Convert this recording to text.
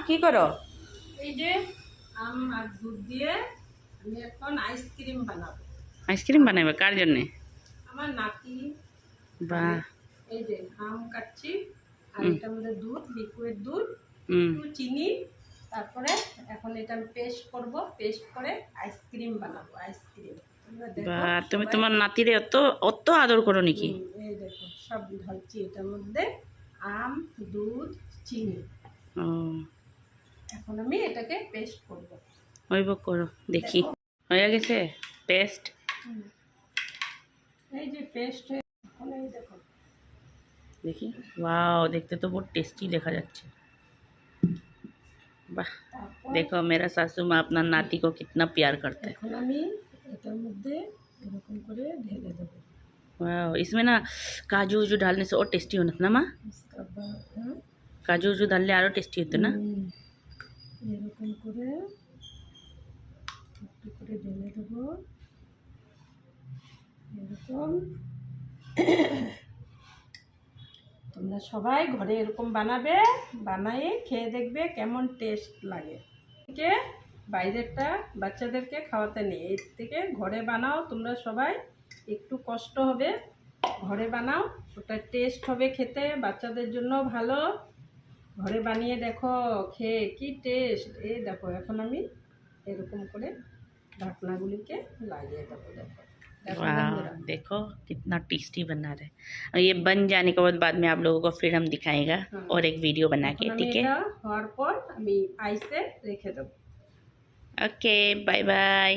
কি করো? এই যে আম আর দুধ দিয়ে আমি এখন আইসক্রিম বানাবো। আইসক্রিম বানাবে কার জন্যে? আমার নাতি খাবে। বাহ। এই যে আম কাটছি আর হুম এটার মধ্যে দুধ, লিকুইড দুধ, হুম। একটু চিনি, তারপরে এখন এটা আমি পেস্ট করব। পেস্ট করে আইসক্রিম বানাবো। আইসক্রিম তোমরা দেখো বাহ, তুমি সবাই। তোমার নাতিরে অত অত আদর করো নাকি? এই দেখো সব ঢালছি এটার মধ্যে, আম, দুধ, চিনি। ও, এখন আমি এটাকে পেস্ট করব। হইব করো দেখি। দেখো হয়ে গেছে পেস্ট? এই যে পেস্ট হয়ে এখন এই দেখো। দেখি। ওয়াও, দেখতে তো বহুত টেস্টি দেখা যাচ্ছে। वाह। তারপর देखो मेरा सासू माँ अपना नाती को कितना प्यार करते हैं। এখন আমি এটার মধ্যে এরকম করে ঢেলে দেবো। वाह, इसमें ना काजू वजू डालने से और टेस्टी होना था ना माँ? इसका बाद हाँ, काजू वजू डालने आरो टेस्टी होते ना? এরকম করে একটু করে ঢেলে দেবো। এরকম তোমরা সবাই ঘরে এরকম বানাবে, বানিয়ে খেয়ে দেখবে কেমন টেস্ট লাগে। থেকে বাইরেরটা বাচ্চাদেরকে খাওয়াতে নেই, এর থেকে ঘরে বানাও তোমরা সবাই। একটু কষ্ট হবে, ঘরে বানাও, ওটা টেস্ট হবে খেতে, বাচ্চাদের জন্য ভালো। ঘরে বানিয়ে দেখো, খেয়ে কি টেস্ট। এই দেখো এখন আমি এরকম করে ঢাকনাগুলিকে লাগিয়ে দেবো। দেখো দেখো वाह, বন্ধুরা। देखो कितना टेस्टी बना रहे हैं। और ये बन जाने के बाद में आप लोगों को फिर हम दिखाएगा हाँ। और एक वीडियो बना এখন के, আমি ठीक है? এটা হওয়ার পর আমি আইসে রেখে দেবো। Okay, bye bye.